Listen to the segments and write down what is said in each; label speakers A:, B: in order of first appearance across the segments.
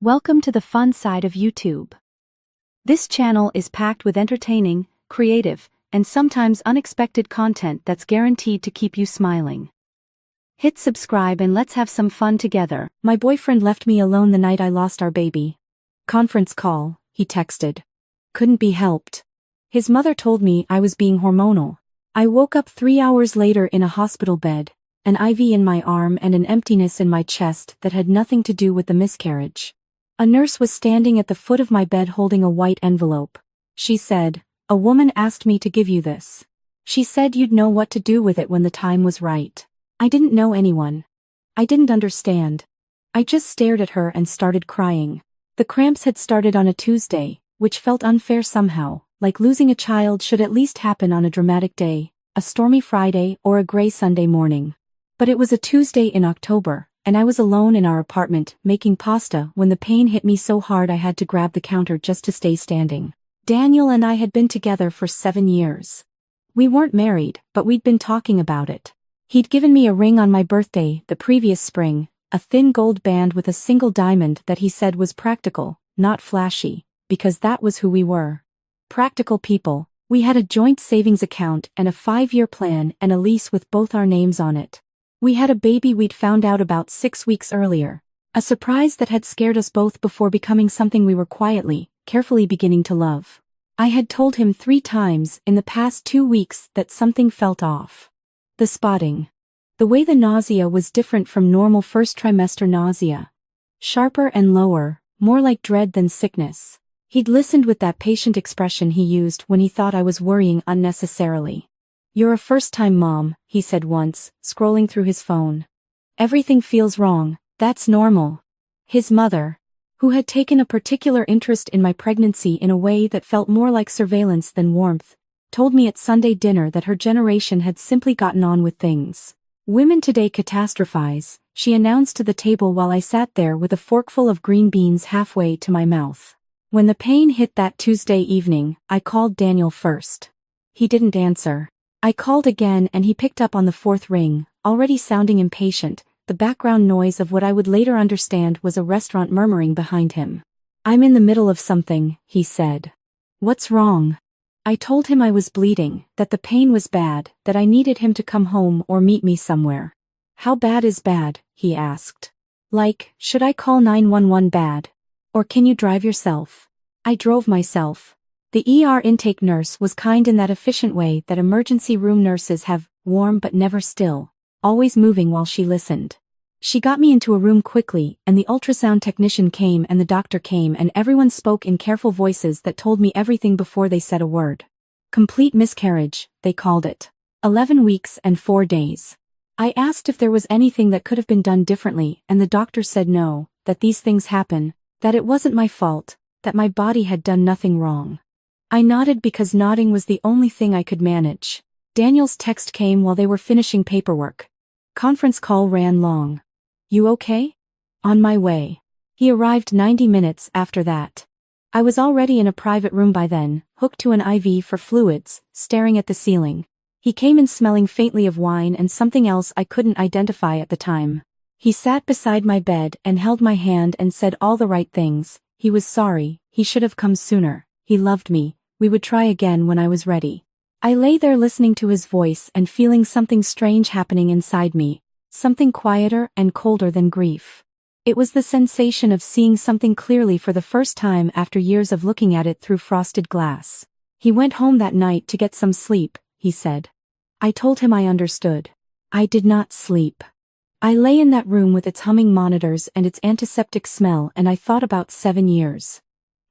A: Welcome to the fun side of YouTube. This channel is packed with entertaining, creative, and sometimes unexpected content that's guaranteed to keep you smiling. Hit subscribe and let's have some fun together. My boyfriend left me alone the night I lost our baby. Conference call, he texted. Couldn't be helped. His mother told me I was being hormonal. I woke up 3 hours later in a hospital bed, an IV in my arm and an emptiness in my chest that had nothing to do with the miscarriage. A nurse was standing at the foot of my bed holding a white envelope. She said, "A woman asked me to give you this. She said you'd know what to do with it when the time was right." I didn't know anyone. I didn't understand. I just stared at her and started crying. The cramps had started on a Tuesday, which felt unfair somehow, like losing a child should at least happen on a dramatic day, a stormy Friday or a gray Sunday morning. But it was a Tuesday in October, and I was alone in our apartment making pasta when the pain hit me so hard I had to grab the counter just to stay standing. Daniel and I had been together for 7 years. We weren't married, but we'd been talking about it. He'd given me a ring on my birthday the previous spring, a thin gold band with a single diamond that he said was practical, not flashy, because that was who we were. Practical people. We had a joint savings account and a 5-year plan and a lease with both our names on it. We had a baby we'd found out about 6 weeks earlier, a surprise that had scared us both before becoming something we were quietly, carefully beginning to love. I had told him 3 times in the past 2 weeks that something felt off. The spotting. The way the nausea was different from normal first trimester nausea. Sharper and lower, more like dread than sickness. He'd listened with that patient expression he used when he thought I was worrying unnecessarily. "You're a first-time mom," he said once, scrolling through his phone. "Everything feels wrong, that's normal." His mother, who had taken a particular interest in my pregnancy in a way that felt more like surveillance than warmth, told me at Sunday dinner that her generation had simply gotten on with things. "Women today catastrophize," she announced to the table while I sat there with a forkful of green beans halfway to my mouth. When the pain hit that Tuesday evening, I called Daniel first. He didn't answer. I called again and he picked up on the 4th ring, already sounding impatient, the background noise of what I would later understand was a restaurant murmuring behind him. "I'm in the middle of something," he said. "What's wrong?" I told him I was bleeding, that the pain was bad, that I needed him to come home or meet me somewhere. "How bad is bad?" he asked. "Like, should I call 911 bad? Or can you drive yourself?" I drove myself. The ER intake nurse was kind in that efficient way that emergency room nurses have, warm but never still, always moving while she listened. She got me into a room quickly and the ultrasound technician came and the doctor came and everyone spoke in careful voices that told me everything before they said a word. Complete miscarriage, they called it. 11 weeks and 4 days. I asked if there was anything that could have been done differently and the doctor said no, that these things happen, that it wasn't my fault, that my body had done nothing wrong. I nodded because nodding was the only thing I could manage. Daniel's text came while they were finishing paperwork. Conference call ran long. "You okay?" "On my way." He arrived 90 minutes after that. I was already in a private room by then, hooked to an IV for fluids, staring at the ceiling. He came in smelling faintly of wine and something else I couldn't identify at the time. He sat beside my bed and held my hand and said all the right things. He was sorry, he should have come sooner, he loved me. We would try again when I was ready. I lay there listening to his voice and feeling something strange happening inside me, something quieter and colder than grief. It was the sensation of seeing something clearly for the first time after years of looking at it through frosted glass. "He went home that night to get some sleep," he said. I told him I understood. I did not sleep. I lay in that room with its humming monitors and its antiseptic smell and I thought about 7 years.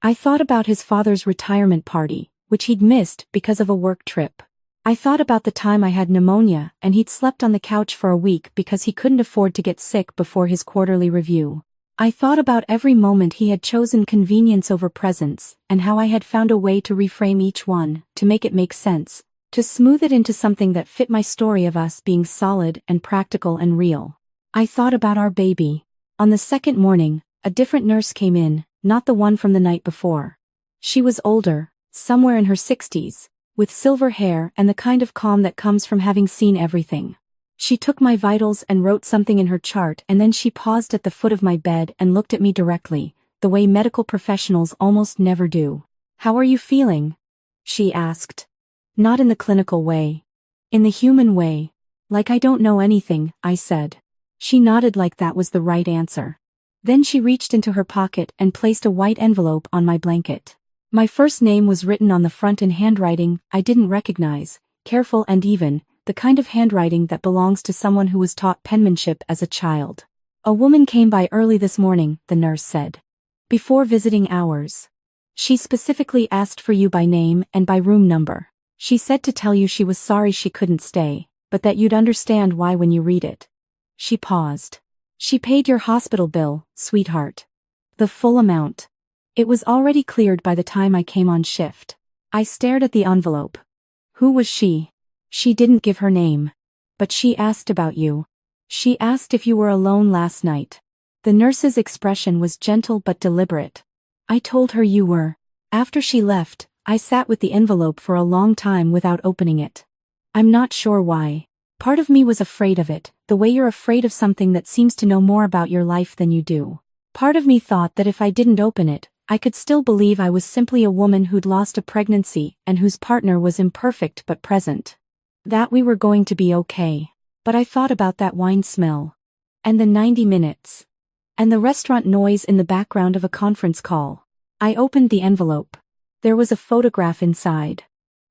A: I thought about his father's retirement party, which he'd missed because of a work trip. I thought about the time I had pneumonia and he'd slept on the couch for a week because he couldn't afford to get sick before his quarterly review. I thought about every moment he had chosen convenience over presence and how I had found a way to reframe each one, to make it make sense, to smooth it into something that fit my story of us being solid and practical and real. I thought about our baby. On the second morning, a different nurse came in, not the one from the night before. She was older, somewhere in her 60s, with silver hair and the kind of calm that comes from having seen everything. She took my vitals and wrote something in her chart and then she paused at the foot of my bed and looked at me directly, the way medical professionals almost never do. "How are you feeling?" she asked. Not in the clinical way. In the human way. "Like I don't know anything," I said. She nodded like that was the right answer. Then she reached into her pocket and placed a white envelope on my blanket. My first name was written on the front in handwriting I didn't recognize, careful and even, the kind of handwriting that belongs to someone who was taught penmanship as a child. "A woman came by early this morning," the nurse said. "Before visiting hours. She specifically asked for you by name and by room number. She said to tell you she was sorry she couldn't stay, but that you'd understand why when you read it." She paused. "She paid your hospital bill, sweetheart. The full amount. It was already cleared by the time I came on shift." I stared at the envelope. "Who was she?" "She didn't give her name. But she asked about you. She asked if you were alone last night." The nurse's expression was gentle but deliberate. "I told her you were." After she left, I sat with the envelope for a long time without opening it. I'm not sure why. Part of me was afraid of it, the way you're afraid of something that seems to know more about your life than you do. Part of me thought that if I didn't open it, I could still believe I was simply a woman who'd lost a pregnancy and whose partner was imperfect but present. That we were going to be okay. But I thought about that wine smell. And the 90 minutes. And the restaurant noise in the background of a conference call. I opened the envelope. There was a photograph inside.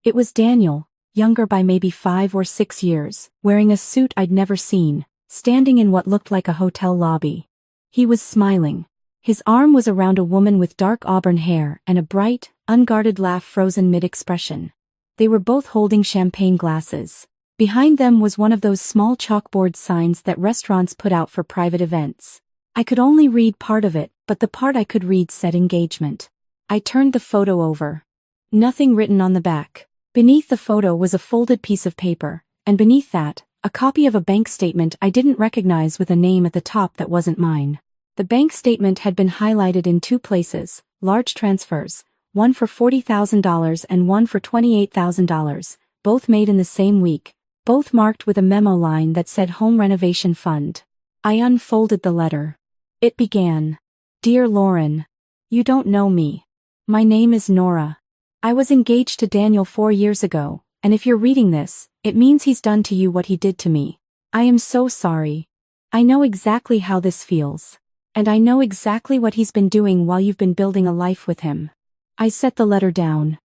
A: It was Daniel, younger by maybe 5 or 6 years, wearing a suit I'd never seen, standing in what looked like a hotel lobby. He was smiling. His arm was around a woman with dark auburn hair and a bright, unguarded laugh frozen mid-expression. They were both holding champagne glasses. Behind them was one of those small chalkboard signs that restaurants put out for private events. I could only read part of it, but the part I could read said engagement. I turned the photo over. Nothing written on the back. Beneath the photo was a folded piece of paper, and beneath that, a copy of a bank statement I didn't recognize with a name at the top that wasn't mine. The bank statement had been highlighted in 2 places, large transfers, one for $40,000 and one for $28,000, both made in the same week, both marked with a memo line that said Home Renovation Fund. I unfolded the letter. It began. "Dear Lauren, you don't know me. My name is Nora. I was engaged to Daniel 4 years ago, and if you're reading this, it means he's done to you what he did to me. I am so sorry. I know exactly how this feels. And I know exactly what he's been doing while you've been building a life with him." I set the letter down.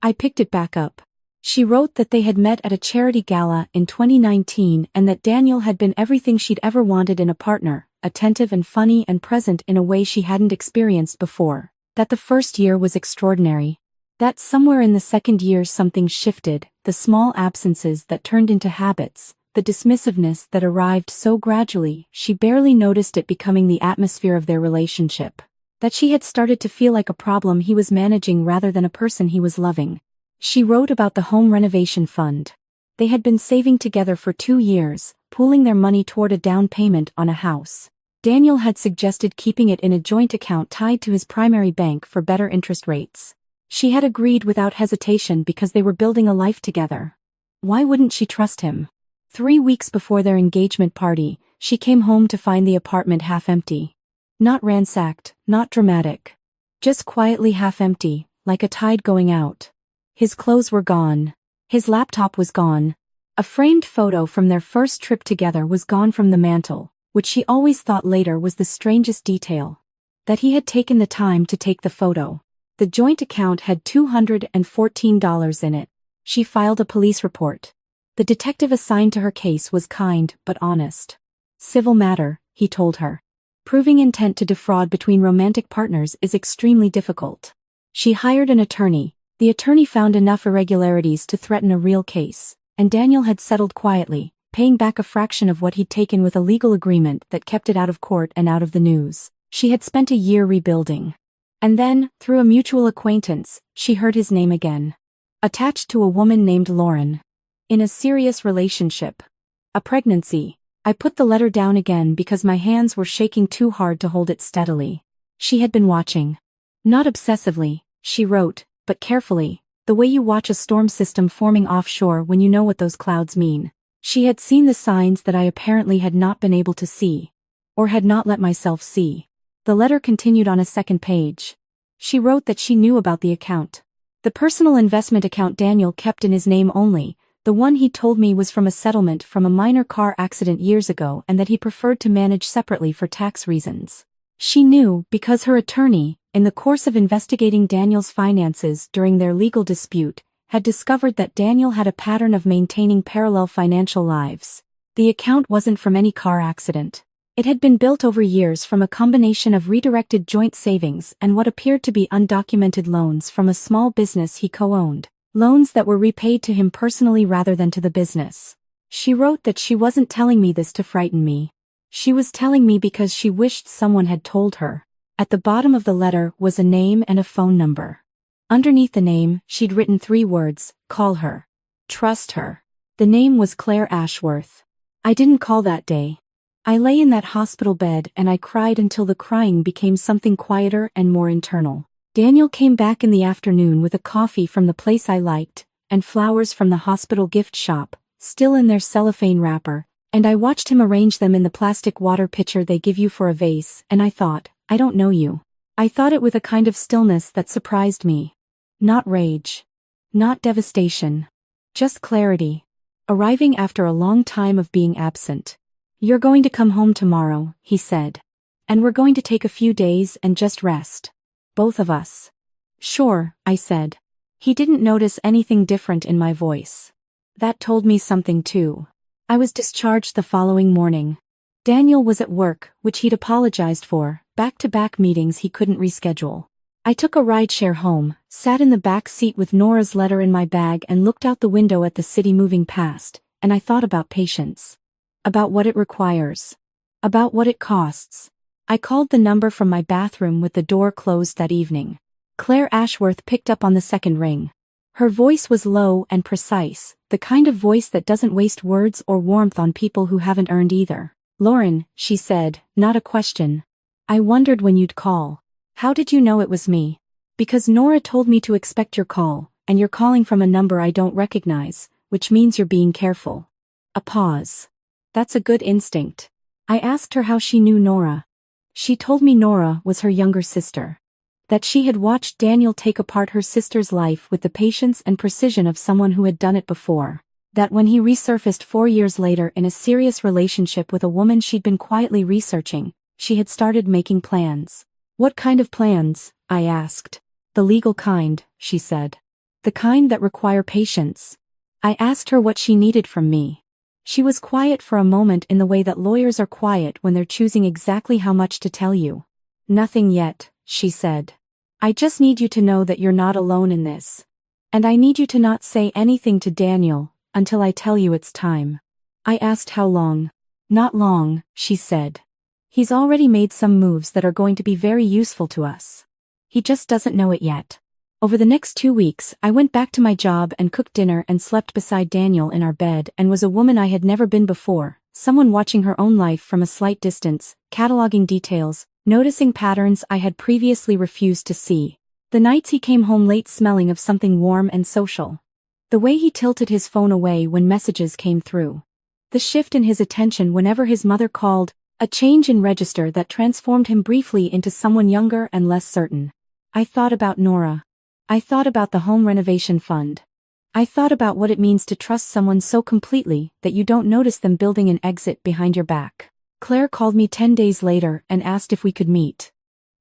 A: I picked it back up. She wrote that they had met at a charity gala in 2019 and that Daniel had been everything she'd ever wanted in a partner, attentive and funny and present in a way she hadn't experienced before. That the first year was extraordinary. That somewhere in the second year something shifted, the small absences that turned into habits, the dismissiveness that arrived so gradually she barely noticed it becoming the atmosphere of their relationship. That she had started to feel like a problem he was managing rather than a person he was loving. She wrote about the Home Renovation Fund. They had been saving together for 2 years, pooling their money toward a down payment on a house. Daniel had suggested keeping it in a joint account tied to his primary bank for better interest rates. She had agreed without hesitation because they were building a life together. Why wouldn't she trust him? 3 weeks before their engagement party, she came home to find the apartment half empty. Not ransacked, not dramatic. Just quietly half empty, like a tide going out. His clothes were gone. His laptop was gone. A framed photo from their first trip together was gone from the mantel, which she always thought later was the strangest detail. That he had taken the time to take the photo. The joint account had $214 in it. She filed a police report. The detective assigned to her case was kind but honest. "Civil matter," he told her. "Proving intent to defraud between romantic partners is extremely difficult." She hired an attorney. The attorney found enough irregularities to threaten a real case, and Daniel had settled quietly, paying back a fraction of what he'd taken with a legal agreement that kept it out of court and out of the news. She had spent a year rebuilding. And then, through a mutual acquaintance, she heard his name again. Attached to a woman named Lauren. In a serious relationship. A pregnancy. I put the letter down again because my hands were shaking too hard to hold it steadily. She had been watching. Not obsessively, she wrote, but carefully, the way you watch a storm system forming offshore when you know what those clouds mean. She had seen the signs that I apparently had not been able to see. Or had not let myself see. The letter continued on a second page. She wrote that she knew about the account. The personal investment account Daniel kept in his name only, the one he told me was from a settlement from a minor car accident years ago and that he preferred to manage separately for tax reasons. She knew because her attorney, in the course of investigating Daniel's finances during their legal dispute, had discovered that Daniel had a pattern of maintaining parallel financial lives. The account wasn't from any car accident. It had been built over years from a combination of redirected joint savings and what appeared to be undocumented loans from a small business he co-owned, loans that were repaid to him personally rather than to the business. She wrote that she wasn't telling me this to frighten me. She was telling me because she wished someone had told her. At the bottom of the letter was a name and a phone number. Underneath the name, she'd written 3 words: call her. Trust her. The name was Claire Ashworth. I didn't call that day. I lay in that hospital bed and I cried until the crying became something quieter and more internal. Daniel came back in the afternoon with a coffee from the place I liked, and flowers from the hospital gift shop, still in their cellophane wrapper, and I watched him arrange them in the plastic water pitcher they give you for a vase, and I thought, I don't know you. I thought it with a kind of stillness that surprised me. Not rage. Not devastation. Just clarity. Arriving after a long time of being absent. You're going to come home tomorrow, he said. And we're going to take a few days and just rest. Both of us. Sure, I said. He didn't notice anything different in my voice. That told me something too. I was discharged the following morning. Daniel was at work, which he'd apologized for, back-to-back meetings he couldn't reschedule. I took a rideshare home, sat in the back seat with Nora's letter in my bag and looked out the window at the city moving past, and I thought about patience. About what it requires. About what it costs. I called the number from my bathroom with the door closed that evening. Claire Ashworth picked up on the second ring. Her voice was low and precise, the kind of voice that doesn't waste words or warmth on people who haven't earned either. Lauren, she said, not a question. I wondered when you'd call. How did you know it was me? Because Nora told me to expect your call, and you're calling from a number I don't recognize, which means you're being careful. A pause. That's a good instinct. I asked her how she knew Nora. She told me Nora was her younger sister. That she had watched Daniel take apart her sister's life with the patience and precision of someone who had done it before. That when he resurfaced 4 years later in a serious relationship with a woman she'd been quietly researching, she had started making plans. What kind of plans? I asked. The legal kind, she said. The kind that require patience. I asked her what she needed from me. She was quiet for a moment in the way that lawyers are quiet when they're choosing exactly how much to tell you. Nothing yet, she said. I just need you to know that you're not alone in this. And I need you to not say anything to Daniel, until I tell you it's time. I asked how long. Not long, she said. He's already made some moves that are going to be very useful to us. He just doesn't know it yet. Over the next 2 weeks, I went back to my job and cooked dinner and slept beside Daniel in our bed and was a woman I had never been before, someone watching her own life from a slight distance, cataloging details, noticing patterns I had previously refused to see. The nights he came home late smelling of something warm and social. The way he tilted his phone away when messages came through. The shift in his attention whenever his mother called, a change in register that transformed him briefly into someone younger and less certain. I thought about Nora. I thought about the home renovation fund. I thought about what it means to trust someone so completely that you don't notice them building an exit behind your back. Claire called me 10 days later and asked if we could meet.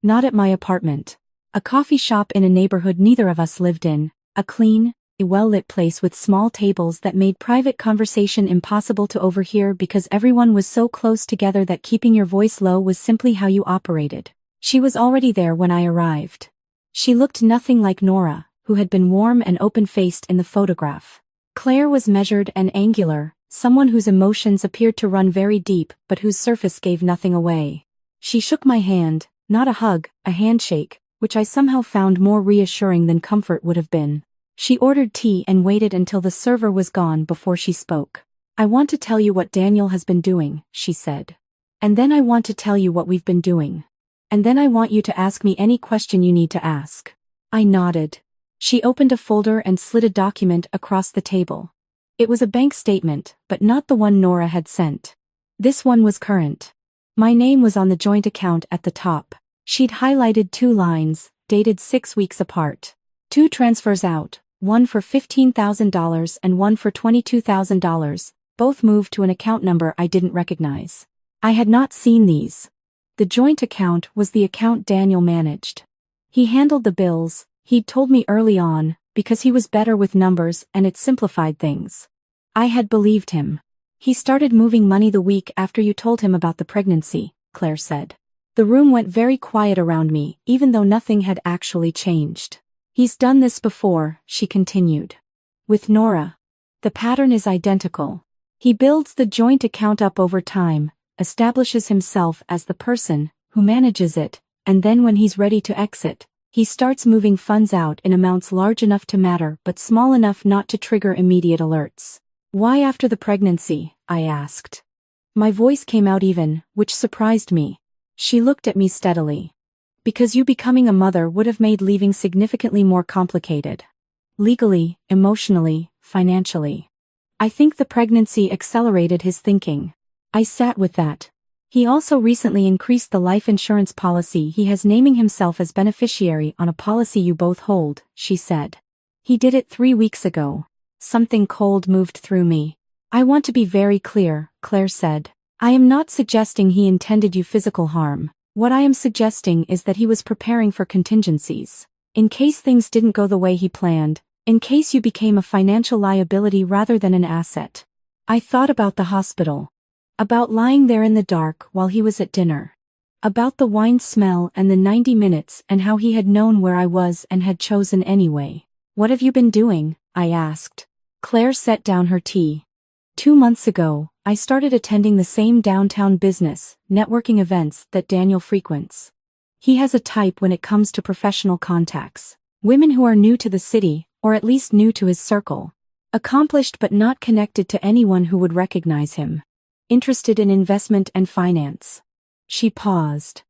A: Not at my apartment. A coffee shop in a neighborhood neither of us lived in, a clean, well-lit place with small tables that made private conversation impossible to overhear because everyone was so close together that keeping your voice low was simply how you operated. She was already there when I arrived. She looked nothing like Nora, who had been warm and open-faced in the photograph. Claire was measured and angular, someone whose emotions appeared to run very deep but whose surface gave nothing away. She shook my hand, not a hug, a handshake, which I somehow found more reassuring than comfort would have been. She ordered tea and waited until the server was gone before she spoke. I want to tell you what Daniel has been doing, she said. And then I want to tell you what we've been doing. And then I want you to ask me any question you need to ask. I nodded. She opened a folder and slid a document across the table. It was a bank statement, but not the one Nora had sent. This one was current. My name was on the joint account at the top. She'd highlighted 2 lines, dated 6 weeks apart. 2 transfers out, one for $15,000 and one for $22,000, both moved to an account number I didn't recognize. I had not seen these. The joint account was the account Daniel managed. He handled the bills, he'd told me early on, because he was better with numbers and it simplified things. I had believed him. He started moving money the week after you told him about the pregnancy, Claire said. The room went very quiet around me, even though nothing had actually changed. He's done this before, she continued. With Nora. The pattern is identical. He builds the joint account up over time, establishes himself as the person who manages it, and then when he's ready to exit, he starts moving funds out in amounts large enough to matter but small enough not to trigger immediate alerts. Why after the pregnancy? I asked. My voice came out even, which surprised me. She looked at me steadily. Because you becoming a mother would have made leaving significantly more complicated. Legally, emotionally, financially. I think the pregnancy accelerated his thinking. I sat with that. He also recently increased the life insurance policy he has, naming himself as beneficiary on a policy you both hold, she said. He did it 3 weeks ago. Something cold moved through me. I want to be very clear, Claire said. I am not suggesting he intended you physical harm. What I am suggesting is that he was preparing for contingencies. In case things didn't go the way he planned, in case you became a financial liability rather than an asset. I thought about the hospital. About lying there in the dark while he was at dinner. About the wine smell and the 90 minutes and how he had known where I was and had chosen anyway. What have you been doing? I asked. Claire set down her tea. 2 months ago, I started attending the same downtown business, networking events that Daniel frequents. He has a type when it comes to professional contacts. Women who are new to the city, or at least new to his circle. Accomplished but not connected to anyone who would recognize him. Interested in investment and finance. She paused.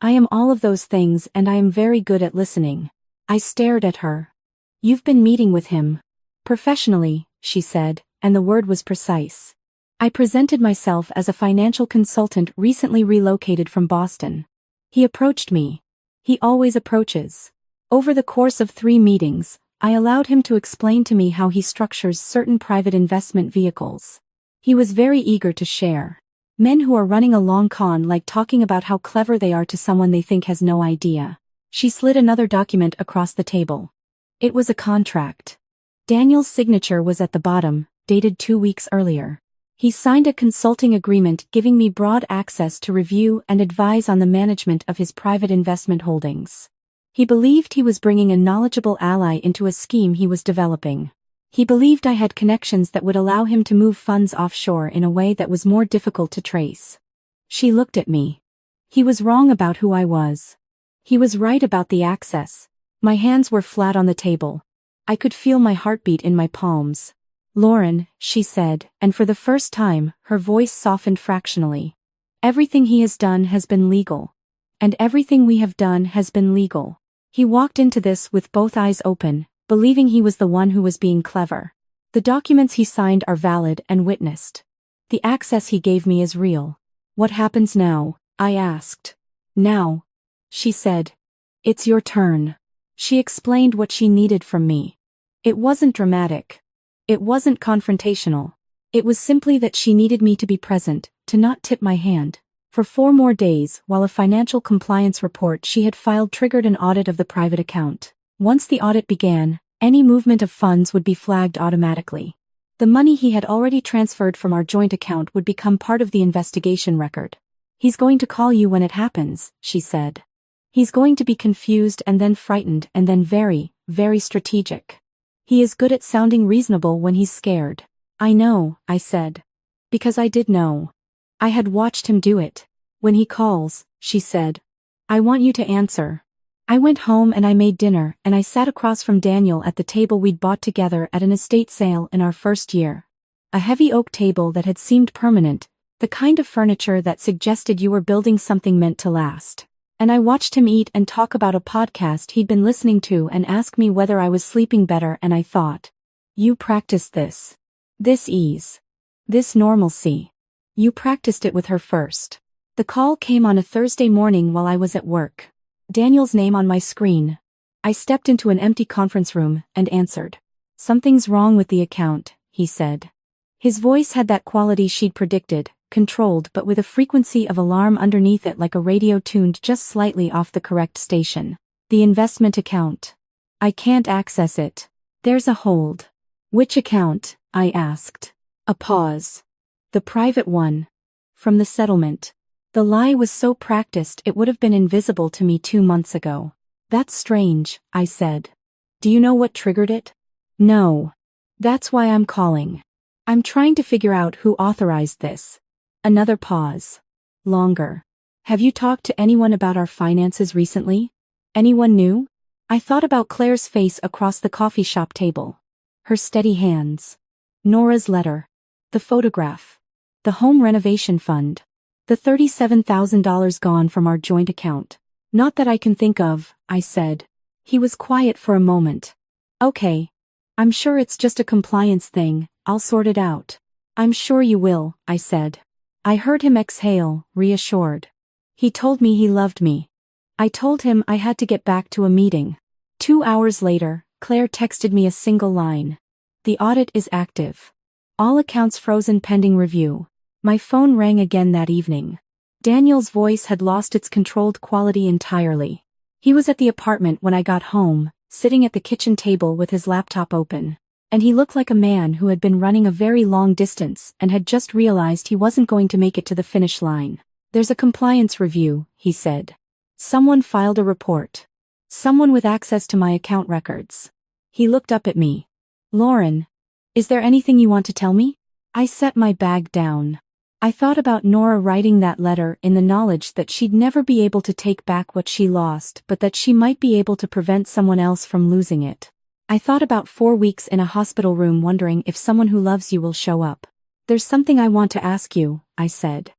A: I am all of those things and I am very good at listening. I stared at her. You've been meeting with him. Professionally, she said, and the word was precise. I presented myself as a financial consultant recently relocated from Boston. He approached me. He always approaches. Over the course of 3 meetings, I allowed him to explain to me how he structures certain private investment vehicles. He was very eager to share. Men who are running a long con like talking about how clever they are to someone they think has no idea. She slid another document across the table. It was a contract. Daniel's signature was at the bottom, dated 2 weeks earlier. He signed a consulting agreement giving me broad access to review and advise on the management of his private investment holdings. He believed he was bringing a knowledgeable ally into a scheme he was developing. He believed I had connections that would allow him to move funds offshore in a way that was more difficult to trace. She looked at me. He was wrong about who I was. He was right about the access. My hands were flat on the table. I could feel my heartbeat in my palms. Lauren, she said, and for the first time, her voice softened fractionally. Everything he has done has been legal. And everything we have done has been legal. He walked into this with both eyes open, believing he was the one who was being clever. The documents he signed are valid and witnessed. The access he gave me is real. What happens now? I asked. Now. She said. It's your turn. She explained what she needed from me. It wasn't dramatic. It wasn't confrontational. It was simply that she needed me to be present, to not tip my hand. For 4 more days, while a financial compliance report she had filed triggered an audit of the private account. Once the audit began, any movement of funds would be flagged automatically. The money he had already transferred from our joint account would become part of the investigation record. He's going to call you when it happens, she said. He's going to be confused and then frightened and then very, very strategic. He is good at sounding reasonable when he's scared. I know, I said. Because I did know. I had watched him do it. When he calls, she said. I want you to answer. I went home and I made dinner and I sat across from Daniel at the table we'd bought together at an estate sale in our first year. A heavy oak table that had seemed permanent, the kind of furniture that suggested you were building something meant to last. And I watched him eat and talk about a podcast he'd been listening to and ask me whether I was sleeping better, and I thought, you practiced this. This ease. This normalcy. You practiced it with her first. The call came on a Thursday morning while I was at work. Daniel's name on my screen. I stepped into an empty conference room and answered. "Something's wrong with the account," he said. His voice had that quality she'd predicted, controlled but with a frequency of alarm underneath it like a radio tuned just slightly off the correct station. "The investment account. I can't access it. There's a hold." "Which account?" I asked. A pause. "The private one. From the settlement." The lie was so practiced it would have been invisible to me 2 months ago. "That's strange," I said. "Do you know what triggered it?" "No. That's why I'm calling. I'm trying to figure out who authorized this." Another pause. Longer. "Have you talked to anyone about our finances recently? Anyone new?" I thought about Claire's face across the coffee shop table. Her steady hands. Nora's letter. The photograph. The home renovation fund. The $37,000 gone from our joint account. "Not that I can think of," I said. He was quiet for a moment. "Okay. I'm sure it's just a compliance thing, I'll sort it out." "I'm sure you will," I said. I heard him exhale, reassured. He told me he loved me. I told him I had to get back to a meeting. 2 hours later, Claire texted me a single line. "The audit is active. All accounts frozen pending review." My phone rang again that evening. Daniel's voice had lost its controlled quality entirely. He was at the apartment when I got home, sitting at the kitchen table with his laptop open. And he looked like a man who had been running a very long distance and had just realized he wasn't going to make it to the finish line. "There's a compliance review," he said. "Someone filed a report. Someone with access to my account records." He looked up at me. "Lauren, is there anything you want to tell me?" I set my bag down. I thought about Nora writing that letter in the knowledge that she'd never be able to take back what she lost, but that she might be able to prevent someone else from losing it. I thought about 4 weeks in a hospital room wondering if someone who loves you will show up. "There's something I want to ask you," I said.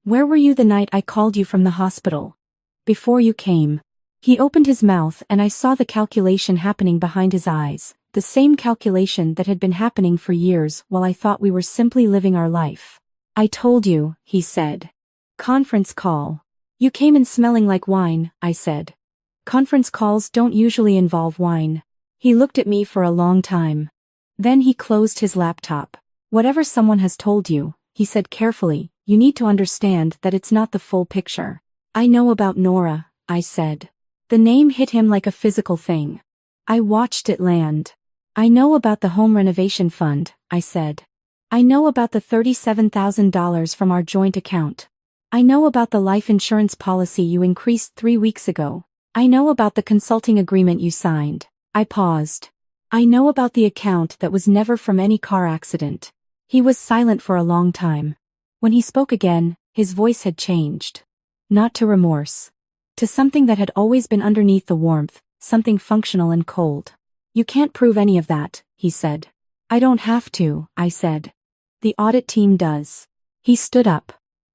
A: "Where were you the night I called you from the hospital? Before you came?" He opened his mouth and I saw the calculation happening behind his eyes, the same calculation that had been happening for years while I thought we were simply living our life. "I told you," he said. "Conference call." "You came in smelling like wine," I said. "Conference calls don't usually involve wine." He looked at me for a long time. Then he closed his laptop. "Whatever someone has told you," he said carefully, "you need to understand that it's not the full picture." "I know about Nora," I said. The name hit him like a physical thing. I watched it land. "I know about the home renovation fund," I said. "I know about the $37,000 from our joint account. I know about the life insurance policy you increased 3 weeks ago. I know about the consulting agreement you signed." I paused. "I know about the account that was never from any car accident." He was silent for a long time. When he spoke again, his voice had changed. Not to remorse. To something that had always been underneath the warmth, something functional and cold. "You can't prove any of that," he said. "I don't have to," I said. "The audit team does." He stood up.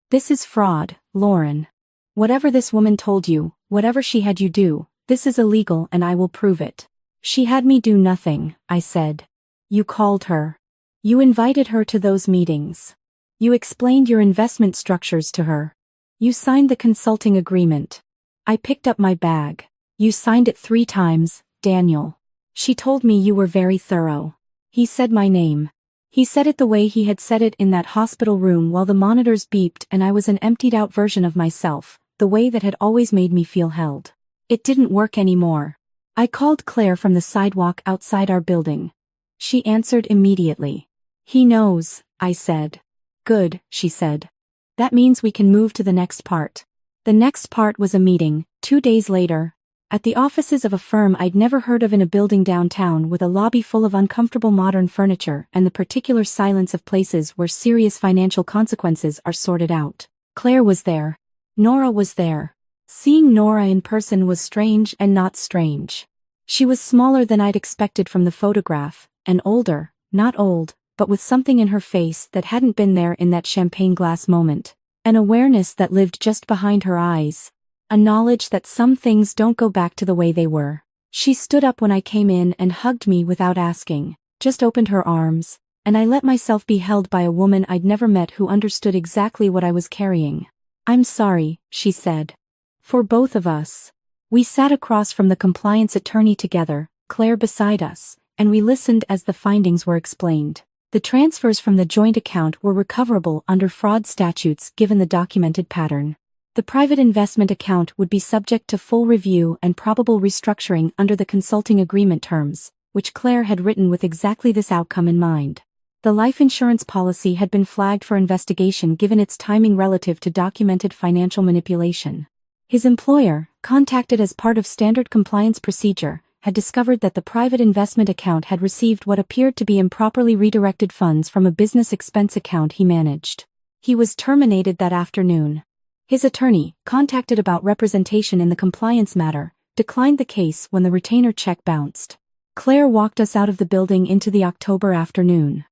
A: "This is fraud, Lauren. Whatever this woman told you, whatever she had you do, this is illegal and I will prove it." "She had me do nothing," I said. "You called her. You invited her to those meetings. You explained your investment structures to her. You signed the consulting agreement." I picked up my bag. "You signed it 3 times, Daniel. She told me you were very thorough." He said my name. He said it the way he had said it in that hospital room while the monitors beeped and I was an emptied-out version of myself, the way that had always made me feel held. It didn't work anymore. I called Claire from the sidewalk outside our building. She answered immediately. "He knows," I said. "Good," she said. "That means we can move to the next part." The next part was a meeting, 2 days later, at the offices of a firm I'd never heard of in a building downtown with a lobby full of uncomfortable modern furniture and the particular silence of places where serious financial consequences are sorted out. Claire was there. Nora was there. Seeing Nora in person was strange and not strange. She was smaller than I'd expected from the photograph, and older, not old, but with something in her face that hadn't been there in that champagne glass moment. An awareness that lived just behind her eyes. A knowledge that some things don't go back to the way they were. She stood up when I came in and hugged me without asking, just opened her arms, and I let myself be held by a woman I'd never met who understood exactly what I was carrying. "I'm sorry," she said. "For both of us. We sat across from the compliance attorney together, Claire beside us, and we listened as the findings were explained. The transfers from the joint account were recoverable under fraud statutes given the documented pattern. The private investment account would be subject to full review and probable restructuring under the consulting agreement terms, which Claire had written with exactly this outcome in mind. The life insurance policy had been flagged for investigation given its timing relative to documented financial manipulation. His employer, contacted as part of standard compliance procedure, had discovered that the private investment account had received what appeared to be improperly redirected funds from a business expense account he managed. He was terminated that afternoon. His attorney, contacted about representation in the compliance matter, declined the case when the retainer check bounced. Claire walked us out of the building into the October afternoon.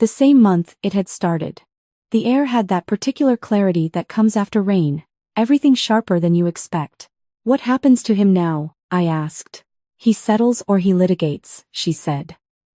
A: The same month it had started. The air had that particular clarity that comes after rain, everything sharper than you expect. What happens to him now? I asked. He settles or he litigates, she said.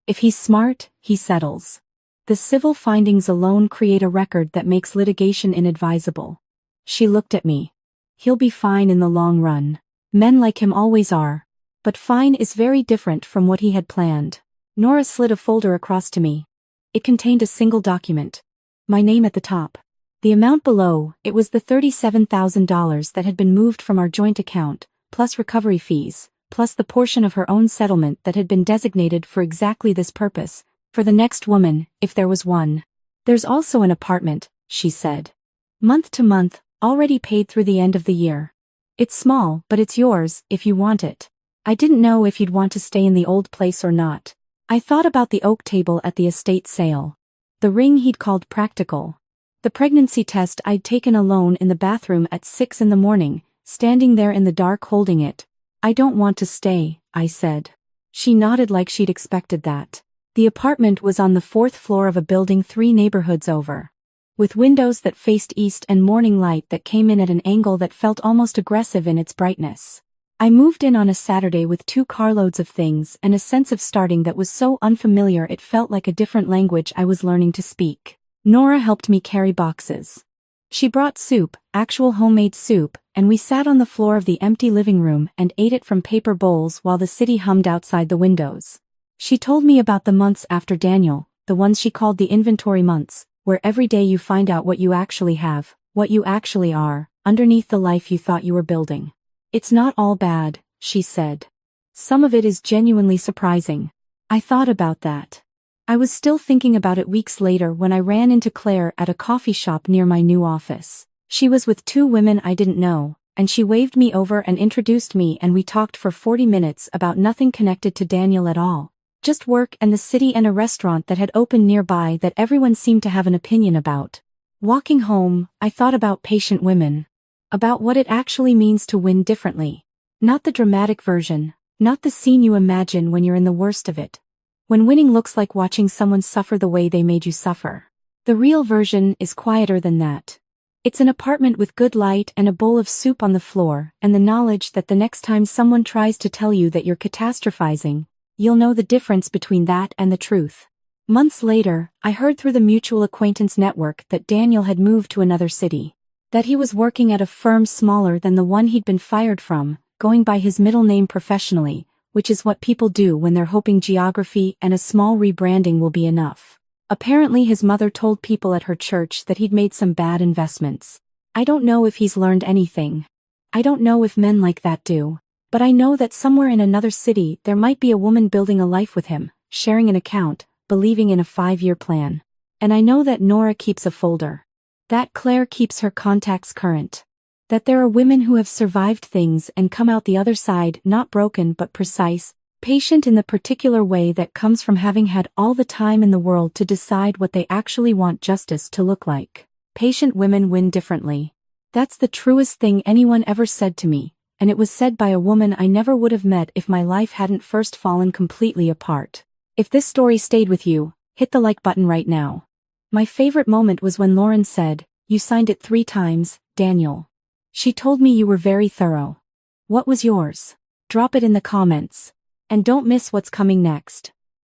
A: If he's smart, he settles. The civil findings alone create a record that makes litigation inadvisable. She looked at me. He'll be fine in the long run. Men like him always are. But fine is very different from what he had planned. Nora slid a folder across to me. It contained a single document. My name at the top. The amount below, it was the $37,000 that had been moved from our joint account, plus recovery fees, plus the portion of her own settlement that had been designated for exactly this purpose, for the next woman, if there was one. There's also an apartment, she said. Month to month, already paid through the end of the year. It's small, but it's yours, if you want it. I didn't know if you'd want to stay in the old place or not. I thought about the oak table at the estate sale. The ring he'd called practical. The pregnancy test I'd taken alone in the bathroom at 6 in the morning, standing there in the dark holding it. I don't want to stay, I said. She nodded like she'd expected that. The apartment was on the 4th floor of a building 3 neighborhoods over. With windows that faced east and morning light that came in at an angle that felt almost aggressive in its brightness. I moved in on a Saturday with 2 carloads of things and a sense of starting that was so unfamiliar it felt like a different language I was learning to speak. Nora helped me carry boxes. She brought soup, actual homemade soup, and we sat on the floor of the empty living room and ate it from paper bowls while the city hummed outside the windows. She told me about the months after Daniel, the ones she called the inventory months, where every day you find out what you actually have, what you actually are, underneath the life you thought you were building. It's not all bad, she said. Some of it is genuinely surprising. I thought about that. I was still thinking about it weeks later when I ran into Claire at a coffee shop near my new office. She was with 2 women I didn't know, and she waved me over and introduced me and we talked for 40 minutes about nothing connected to Daniel at all. Just work and the city and a restaurant that had opened nearby that everyone seemed to have an opinion about. Walking home, I thought about patient women. About what it actually means to win differently. Not the dramatic version, not the scene you imagine when you're in the worst of it. When winning looks like watching someone suffer the way they made you suffer. The real version is quieter than that. It's an apartment with good light and a bowl of soup on the floor and the knowledge that the next time someone tries to tell you that you're catastrophizing, you'll know the difference between that and the truth. Months later, I heard through the mutual acquaintance network that Daniel had moved to another city. That he was working at a firm smaller than the one he'd been fired from, going by his middle name professionally, which is what people do when they're hoping geography and a small rebranding will be enough. Apparently his mother told people at her church that he'd made some bad investments. I don't know if he's learned anything. I don't know if men like that do. But I know that somewhere in another city there might be a woman building a life with him, sharing an account, believing in a 5-year plan. And I know that Nora keeps a folder. That Claire keeps her contacts current. That there are women who have survived things and come out the other side not broken but precise, patient in the particular way that comes from having had all the time in the world to decide what they actually want justice to look like. Patient women win differently. That's the truest thing anyone ever said to me, and it was said by a woman I never would have met if my life hadn't first fallen completely apart. If this story stayed with you, hit the like button right now. My favorite moment was when Lauren said, "You signed it 3 times, Daniel." She told me you were very thorough. What was yours? Drop it in the comments. And don't miss what's coming next.